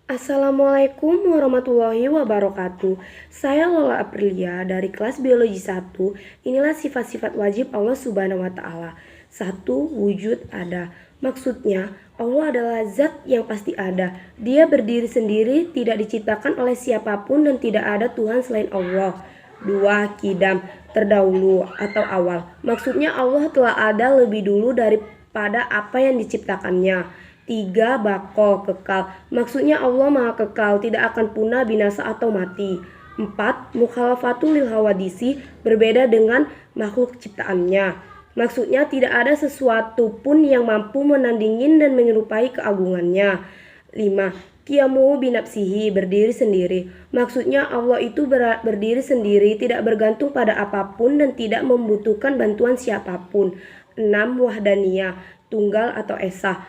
Assalamualaikum warahmatullahi wabarakatuh. Saya Lola Aprilia dari kelas Biologi 1. Inilah sifat-sifat wajib Allah Subhanahu wa taala. 1. Wujud ada. Maksudnya, Allah adalah zat yang pasti ada. Dia berdiri sendiri, tidak diciptakan oleh siapapun dan tidak ada Tuhan selain Allah. 2. Kidam, terdahulu atau awal. Maksudnya Allah telah ada lebih dulu daripada apa yang diciptakannya. 3. Bako, kekal. Maksudnya Allah maha kekal, tidak akan punah, binasa atau mati. 4. Mukhalafatul lil hawadisi, berbeda dengan makhluk ciptaannya. Maksudnya tidak ada sesuatu pun yang mampu menandingin dan menyerupai keagungannya. 5. Qiyamuhu binafsihi, berdiri sendiri. Maksudnya Allah itu berdiri sendiri, tidak bergantung pada apapun dan tidak membutuhkan bantuan siapapun. 6. Wahdaniyah, tunggal atau esa.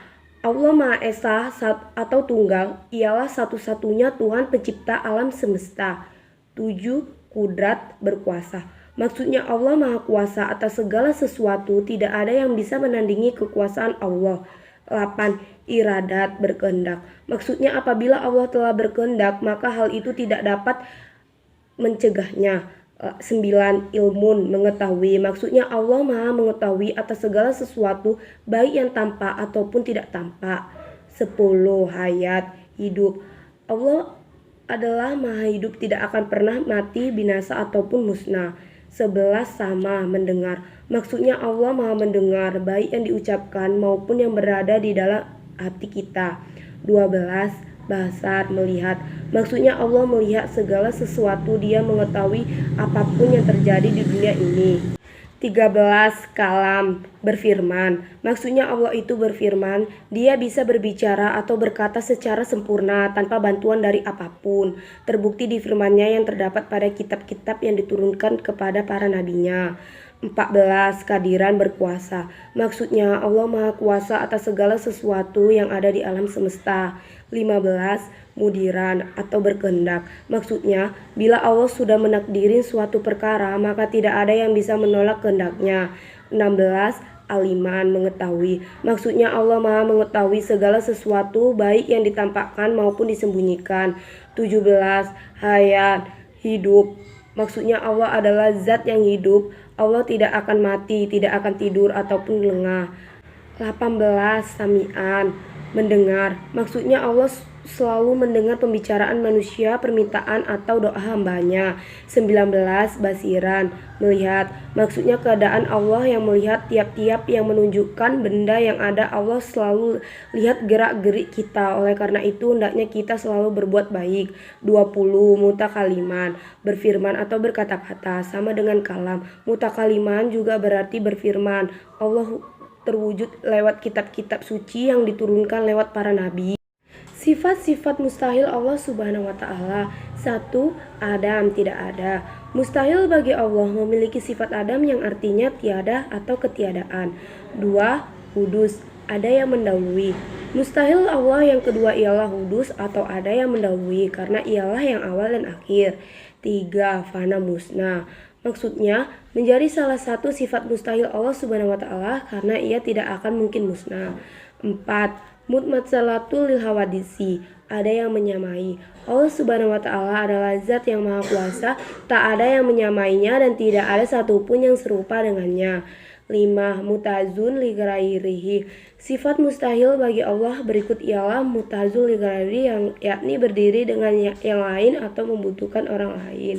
Allah Maha Esa atau Tunggal, ialah satu-satunya Tuhan pencipta alam semesta. 7. Kudrat, berkuasa. Maksudnya Allah Maha Kuasa atas segala sesuatu, tidak ada yang bisa menandingi kekuasaan Allah. 8. Iradat, berkehendak. Maksudnya apabila Allah telah berkehendak, maka hal itu tidak dapat mencegahnya. 9. Ilmun, mengetahui. Maksudnya Allah maha mengetahui atas segala sesuatu, baik yang tampak ataupun tidak tampak. 10. Hayat, hidup. Allah adalah maha hidup, tidak akan pernah mati, binasa ataupun musnah. 11. Sama, mendengar. Maksudnya Allah maha mendengar, baik yang diucapkan maupun yang berada di dalam hati kita. 12. Basar, melihat. Maksudnya Allah melihat segala sesuatu, dia mengetahui apapun yang terjadi di dunia ini. 13. Kalam, berfirman. Maksudnya Allah itu berfirman, dia bisa berbicara atau berkata secara sempurna tanpa bantuan dari apapun. Terbukti di firman-Nya yang terdapat pada kitab-kitab yang diturunkan kepada para nabinya. 14. Kehadiran, berkuasa. Maksudnya Allah maha kuasa atas segala sesuatu yang ada di alam semesta. 15. Mudiran atau berkehendak. Maksudnya bila Allah sudah menakdirin suatu perkara, maka tidak ada yang bisa menolak kehendaknya. 16. Aliman, mengetahui. Maksudnya Allah maha mengetahui segala sesuatu, baik yang ditampakkan maupun disembunyikan. 17. Hayat, hidup. Maksudnya Allah adalah zat yang hidup. Allah tidak akan mati, tidak akan tidur ataupun lengah. 18. Sami'an, mendengar. Maksudnya Allah selalu mendengar pembicaraan manusia, permintaan atau doa hambanya. 19. Basiran, melihat. Maksudnya keadaan Allah yang melihat tiap-tiap yang menunjukkan benda yang ada. Allah selalu lihat gerak-gerik kita. Oleh karena itu hendaknya kita selalu berbuat baik. 20. Mutakaliman, berfirman atau berkata-kata, sama dengan kalam. Mutakaliman juga berarti berfirman. Allah terwujud lewat kitab-kitab suci yang diturunkan lewat para nabi. Sifat-sifat mustahil Allah Subhanahu wa taala. 1. Adam, tidak ada. Mustahil bagi Allah memiliki sifat Adam yang artinya tiada atau ketiadaan. 2. Hudus, ada yang mendahului. Mustahil Allah yang kedua ialah hudus atau ada yang mendahului karena ialah yang awal dan akhir. 3. Fana, musnah. Maksudnya menjadi salah satu sifat mustahil Allah Subhanahu wa taala karena ia tidak akan mungkin musnah. 4. Mutmatsalatul lil hawadisi, ada yang menyamai. Allah Subhanahu wa taala adalah zat yang maha kuasa, tak ada yang menyamainya dan tidak ada satupun yang serupa dengannya. 5. Mutazun li ghairihi, sifat mustahil bagi Allah berikut ialah mutazul li ghairihi, yang yakni berdiri dengan yang lain atau membutuhkan orang lain.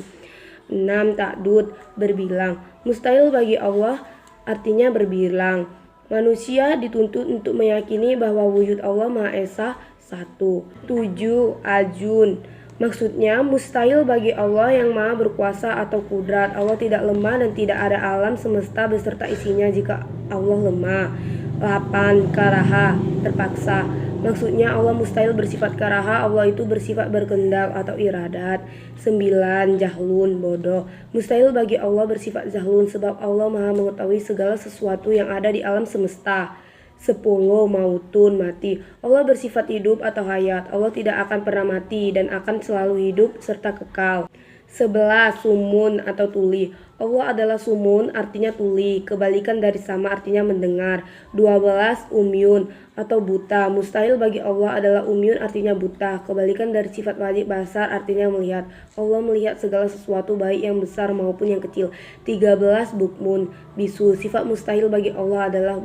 6. Ta'dud, berbilang. Mustahil bagi Allah artinya berbilang. Manusia dituntut untuk meyakini bahwa wujud Allah Maha Esa satu. 7. Ajun, maksudnya mustahil bagi Allah yang maha berkuasa atau kudrat. Allah tidak lemah dan tidak ada alam semesta beserta isinya jika Allah lemah. 8. Karaha, terpaksa. Maksudnya Allah mustahil bersifat karaha, Allah itu bersifat berkehendak atau iradat. 9. Jahlun, bodoh. Mustahil bagi Allah bersifat jahlun sebab Allah maha mengetahui segala sesuatu yang ada di alam semesta. 10. Mautun, mati. Allah bersifat hidup atau hayat. Allah tidak akan pernah mati dan akan selalu hidup serta kekal. 11. Sumun atau tuli. Allah adalah sumun artinya tuli, kebalikan dari sama artinya mendengar. 12. Umyun atau buta. Mustahil bagi Allah adalah umyun artinya buta, kebalikan dari sifat wajib basar artinya melihat. Allah melihat segala sesuatu baik yang besar maupun yang kecil. 13. Bukmun, bisu. Sifat mustahil bagi Allah adalah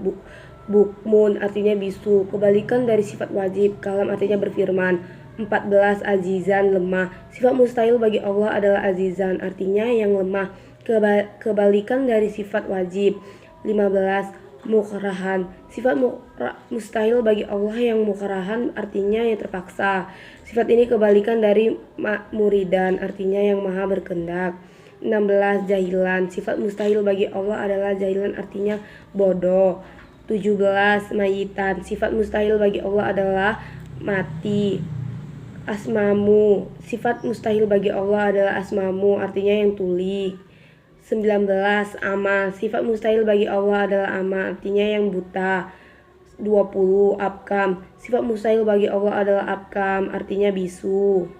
bukmun artinya bisu, kebalikan dari sifat wajib. Kalam artinya berfirman. 14. Azizan, lemah. Sifat mustahil bagi Allah adalah azizan, artinya yang lemah, kebalikan dari sifat wajib. 15. Mukrahan. Sifat mustahil bagi Allah yang mukrahan, artinya yang terpaksa. Sifat ini kebalikan dari muridan, artinya yang maha berkehendak. 16. Jahilan. Sifat mustahil bagi Allah adalah jahilan, artinya bodoh. 17. Mayitan. Sifat mustahil bagi Allah adalah mati. Asmamu. Sifat mustahil bagi Allah adalah asmamu, artinya yang tuli. 19. Ama. Sifat mustahil bagi Allah adalah ama, artinya yang buta. 20. Abkam. Sifat mustahil bagi Allah adalah abkam, artinya bisu.